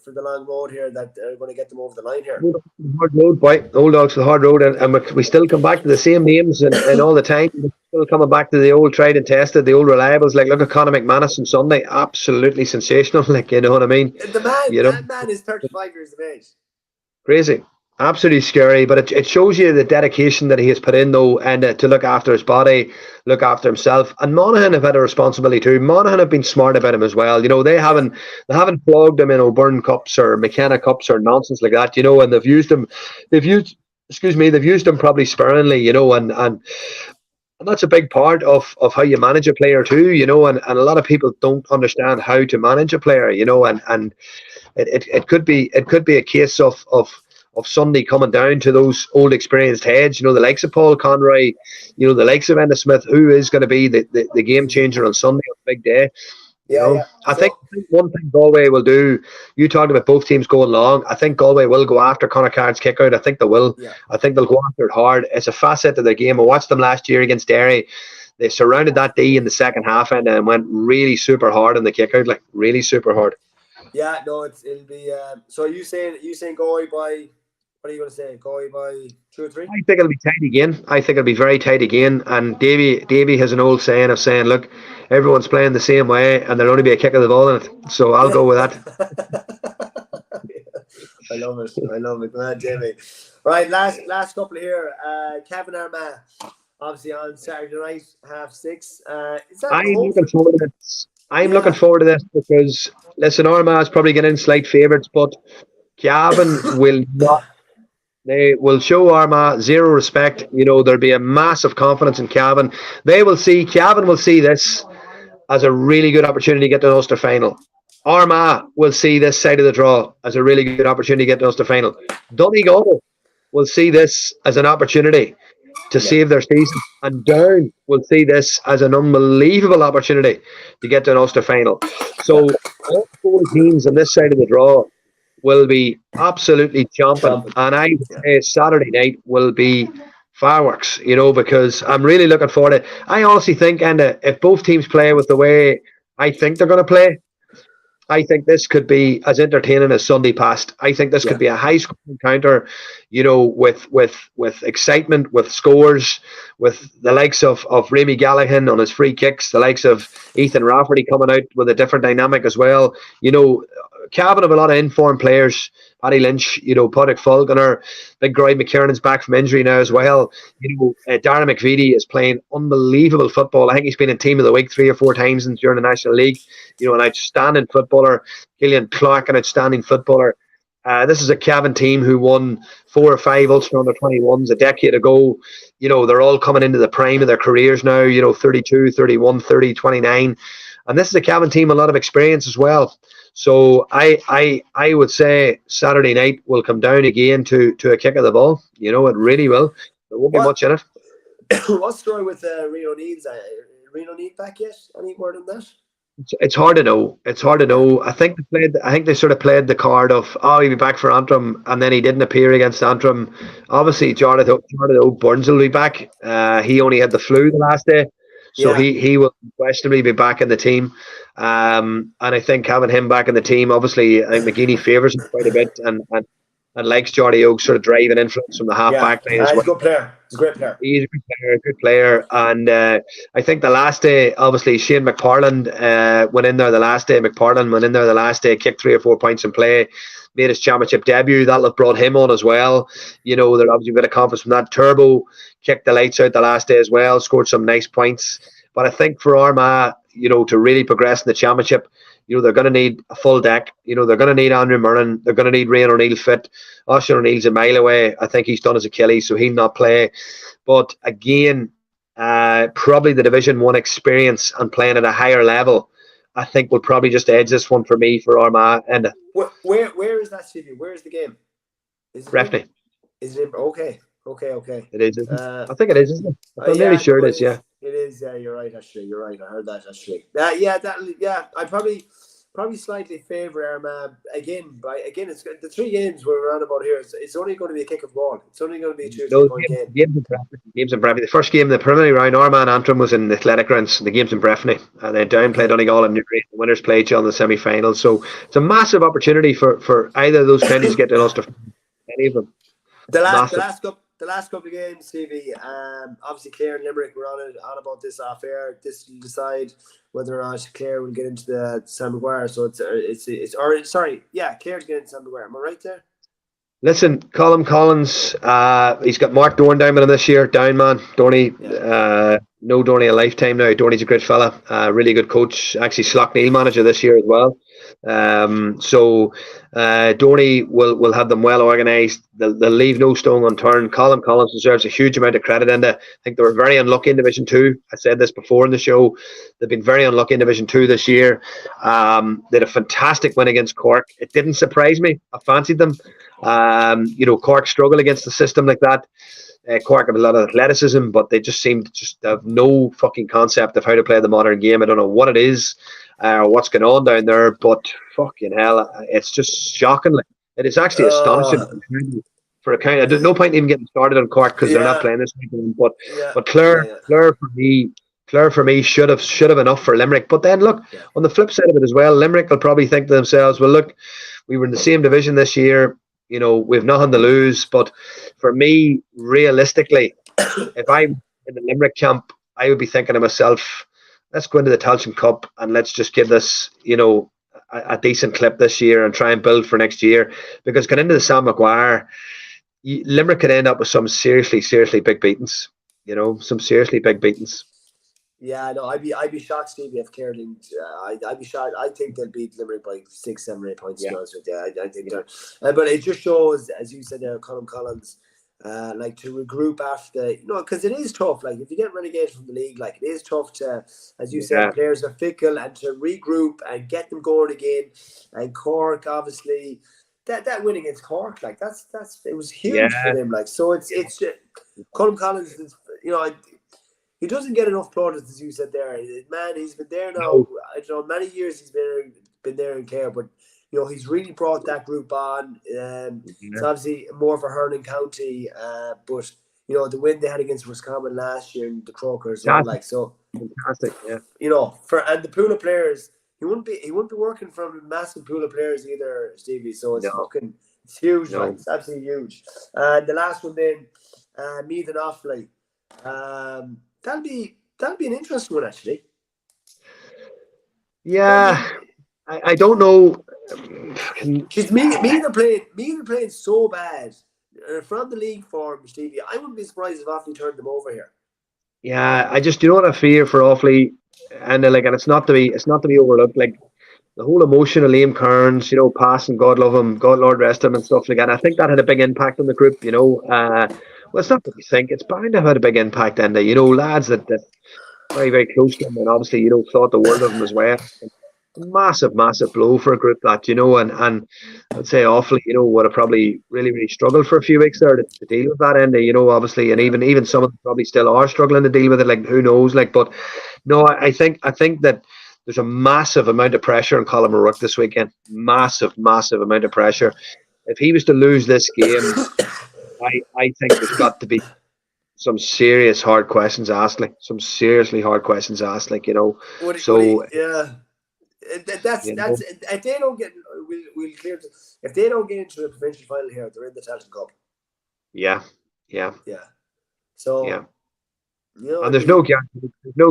for the long road here that are going to get them over the line here. Hard road, boy. Old dogs for the hard road, and we still come back to the same names and all the time. We're still coming back to the old tried and tested, the old reliables. Like, look at Conor McManus on Sunday, absolutely sensational. Like, you know what I mean? That man is 35 years of age. Crazy. Absolutely scary, but it shows you the dedication that he has put in, though, and to look after his body, look after himself. And Monaghan have had a responsibility too. Monaghan have been smart about him as well. They haven't flogged him in O'Byrne Cups or McKenna Cups or nonsense like that. And they've used him probably sparingly. And that's a big part of how you manage a player too. And a lot of people don't understand how to manage a player. And it could be a case of Sunday coming down to those old experienced heads, the likes of Paul Conroy, the likes of Enda Smith, who is going to be the game changer on Sunday on a big day. I think one thing Galway will do, you talked about both teams going long, I think Galway will go after Conor Card's kick out. I think they will. I think they'll go after it hard. It's a facet of their game. I watched them last year against Derry. They surrounded that D in the second half and went really super hard in the kick out, like really super hard. Yeah, no, it'll be so you saying Galway by, what are you going to say? Galway by 2 or 3? I think it'll be tight again. I think it'll be very tight again. And Davy has an old saying of saying, look, everyone's playing the same way and there'll only be a kick of the ball in it. So I'll go with that. I love it. Go ahead, Jamie. Right, last couple here. Cavan Armagh, obviously on Saturday night, 6:30. I'm looking forward to this because, listen, Armagh is probably getting in slight favourites, but Cavan will not. They will show Armagh zero respect. There'll be a massive confidence in Cavan. Cavan will see this as a really good opportunity to get to the Ulster final. Armagh will see this side of the draw as a really good opportunity to get to the Ulster final. Donegal will see this as an opportunity to save their season. And Down will see this as an unbelievable opportunity to get to an Ulster final. So all 4 teams on this side of the draw will be absolutely chomping, and I would say Saturday night will be fireworks, because I'm really looking forward to it. I honestly think, and if both teams play with the way I think they're going to play, I think this could be as entertaining as Sunday past. I think this could be a high-scoring encounter, with excitement, with scores, with the likes of Remy Gallagher on his free kicks, the likes of Ethan Rafferty coming out with a different dynamic as well. Cavan have a lot of informed players. Paddy Lynch, Padraig Falconer, Big Groyd McKiernan's back from injury now as well. Darren McVitie is playing unbelievable football. I think he's been in Team of the Week 3 or 4 times during the National League. An outstanding footballer. Gillian Clark, an outstanding footballer. This is a Cavan team who won 4 or 5 Ulster under 21s a decade ago. You know, they're all coming into the prime of their careers now, you know, 32, 31, 30, 29. And this is a Cavan team, a lot of experience as well. So I would say Saturday night will come down again to a kick of the ball. You know, it really will. There won't be much in it. What's the story with Reno Needs? Reno Need back yet? Any word on that? It's hard to know. It's hard to know. I think they sort of played the card of, oh, he'll be back for Antrim, and then he didn't appear against Antrim. Obviously, Jordan Burns will be back. He only had the flu the last day, so he will questionably be back in the team. And I think having him back in the team, obviously, I think McGeaney favours him quite a bit, and likes Jordy Oakes sort of driving influence from the half back line as well. He's a good player. He's a great player. He's a good player. And I think the last day, obviously, Shane McParland went in there the last day. McParland went in there the last day, kicked 3 or 4 points in play, made his championship debut. That'll have brought him on as well. You know, they're obviously a bit of confidence from that. Turbo kicked the lights out the last day as well, scored some nice points. But I think for Armagh, you know, to really progress in the championship, you know, they're going to need a full deck. You know, they're going to need Andrew Murran. They're going to need Ryan O'Neill fit. Oisin O'Neill's a mile away. I think he's done his Achilles, so he'll not play. But again, probably the Division 1 experience and playing at a higher level, I think will probably just edge this one for me for Armagh. And where is that, Stevie? Where is the game? Is it Breffni? Is it okay? It is, isn't it? I think it is, isn't it? I'm nearly sure it is, yeah. It is, yeah, you're right, actually. You're right. I heard that, actually. I probably slightly favour Armagh again. It's the 3 games we're around about here. It's only going to be a kick of ball. It's only going to be a 2-3-point game. Games in Breffni. The first game, the preliminary round, Armagh and Antrim was in the Athletic Grounds. The game's in Breffni. And then down played Donegal and Newry. The winners played each other in the semi-finals. So it's a massive opportunity for either of those counties to get to Ulster. Any of them. The last couple of games, Stevie, obviously Clare and Limerick were on about this off air. This will decide whether or not Clare will get into the Sam Maguire. So Clare's getting into Sam Maguire. Am I right there? Listen, Colin Collins, he's got Mark Dorn down with him this year. Down man, Dorney, no Dorney a lifetime now. Dorney's a great fella, really good coach. Actually, Slough-Neil manager this year as well. So Dorney will have them well organised. They'll leave no stone unturned. Colin Collins deserves a huge amount of credit. And I think they were very unlucky in Division 2. I said this before in the show. They've been very unlucky in Division 2 this year. They had a fantastic win against Cork. It didn't surprise me. I fancied them. You know, Cork struggle against the system like that. Cork have a lot of athleticism, but they just seem to just have no fucking concept of how to play the modern game. I don't know what it is, what's going on down there, but fucking hell, it's just shocking. It is actually astonishing for a kind. There's no point in even getting started on Cork because they're not playing this weekend. But Clare for me should have enough for Limerick. But then look, on the flip side of it as well, Limerick will probably think to themselves, well, look, we were in the same division this year. You know, we've nothing to lose. But for me, realistically, if I'm in the Limerick camp, I would be thinking to myself, let's go into the Tailteann Cup and let's just give this, you know, a decent clip this year and try and build for next year. Because going into the Sam Maguire, Limerick could end up with some seriously big beatings. You know, some seriously big beatings. Yeah, no, I'd be shocked, Stevie, if Clare didn't. I'd be shocked. I think they'll beat Limerick by 6, 7, 8 points. To be honest with you. I think they're. But it just shows, as you said there, Colin Collins, like to regroup after, you know, because it is tough. Like if you get relegated from the league, like it is tough to, as you said, players are fickle, and to regroup and get them going again. And Cork, obviously, that win against Cork, like that's it was huge for them. Like so, it's Colin Collins is, you know. He doesn't get enough plaudits, as you said there. Man, he's been there now. I don't know, many years he's been there in Clare, but you know he's really brought that group on. It's obviously more for Hurling County, but you know the win they had against Roscommon last year in the Croakers, like so fantastic. Yeah, you know, and the pool of players, he wouldn't be working from a massive pool of players either, Stevie. So it's it's huge, like it's absolutely huge. And the last one then, Meath and Offaly. That'll be an interesting one, actually. Yeah, I don't know. Because Meath are playing so bad from the league form, Stevie. I wouldn't be surprised if Offaly turned them over here. Yeah, I just, you know what I fear for Offaly, and it's not to be overlooked. Like the whole emotion of Liam Kearns, passing, God love him, God Lord rest him, and stuff like that. I think that had a big impact on the group. Well, it's not what you think. It's bound to have had a big impact, and lads that very, very close to him, and obviously, thought the world of him as well. Massive, massive blow for a group that, and I'd say awfully, would have probably really, really struggled for a few weeks there to deal with that end, obviously, and even some of them probably still are struggling to deal with it. Like, who knows? Like, but no, I think that there's a massive amount of pressure on Colin O'Rourke this weekend. Massive, massive amount of pressure. If he was to lose this game, I think there's got to be some serious hard questions asked, like some seriously hard questions asked, like yeah. That's if they don't get, we'll clear. If they don't get into the provincial final here, they're in the Tailteann Cup. Yeah. So yeah, and there's no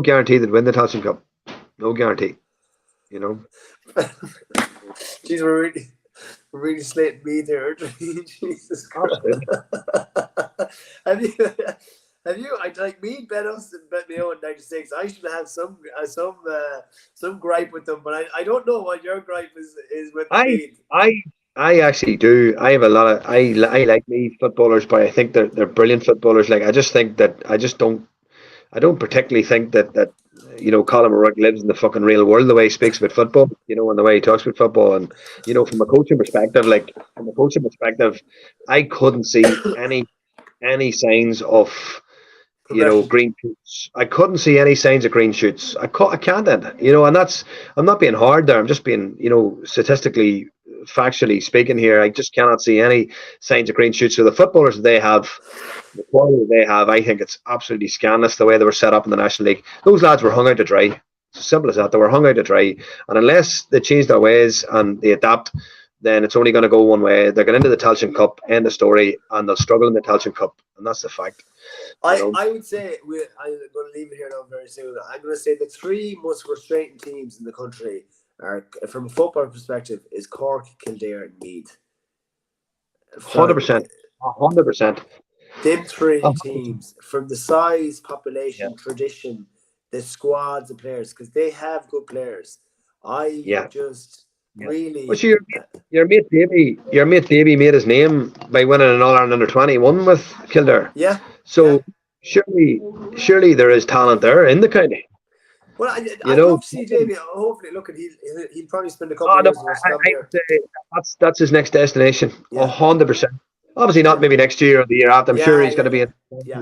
guarantee they'd win the Tailteann Cup. No guarantee. Jeez, we're really slating me there. Jesus Christ. Have you? I like me bet us and bet Mayo in '96. I should have some gripe with them, but I don't know what your gripe is with me. I actually do. I have a lot of I like Meath footballers, but I think they're brilliant footballers. Like, I don't particularly think that Colin O'Rourke lives in the fucking real world the way he speaks about football, and the way he talks about football, and from a coaching perspective, I couldn't see any signs of green shoots. I couldn't see any signs of green shoots. I can't, and I'm not being hard there. I'm just being, statistically, factually speaking here. I just cannot see any signs of green shoots. So the footballers they have, the quality they have, I think it's absolutely scandalous the way they were set up in the National League. Those lads were hung out to dry. It's as simple as that. They were hung out to dry, and unless they change their ways and they adapt, then it's only going to go one way. They're going into the Tailteann Cup, end of story, and they'll struggle in the Tailteann Cup, and that's the fact. I would say, I'm going to leave it here now very soon. I'm going to say the three most frustrating teams in the country are, from a football perspective, is Cork, Kildare, and Meath. 100%. 100%. Them three teams, from the size, population, tradition, the squads of players, because they have good players. Really. Well, your mate Davey made his name by winning an All-Ireland under-21 with Kildare. Yeah. So surely there is talent there in the county. Well, I'd love to see Davey. Hopefully, look, he'll probably spend a couple of years. That's his next destination. 100%. Obviously not maybe next year or the year after. I'm sure he's going to be in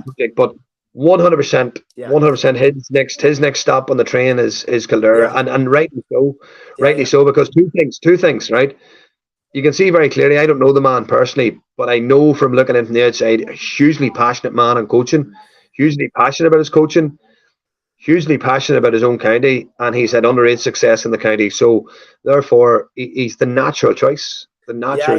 project, but 100%, 100%. His next stop on the train is Kildare, and rightly so. Rightly so, because two things, right? You can see very clearly. I don't know the man personally, but I know from looking in from the outside, a hugely passionate man on coaching, hugely passionate about his coaching, hugely passionate about his own county, and he's had underage success in the county. So therefore, he's the natural choice.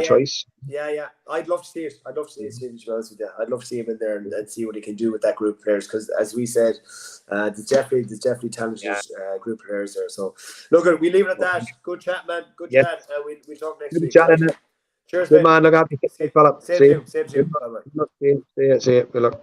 Choice. Yeah. I'd love to see it. I'd love to see it, Stephen, to be honest with you. I'd love to see him in there and see what he can do with that group of players, because, as we said, there's definitely talented group of players there. So, look, we leave it at that. Good chat, man. Good chat. We'll talk next week. Cheers, man. Look after you, fella. Same to you. Bye-bye. See you. Good luck.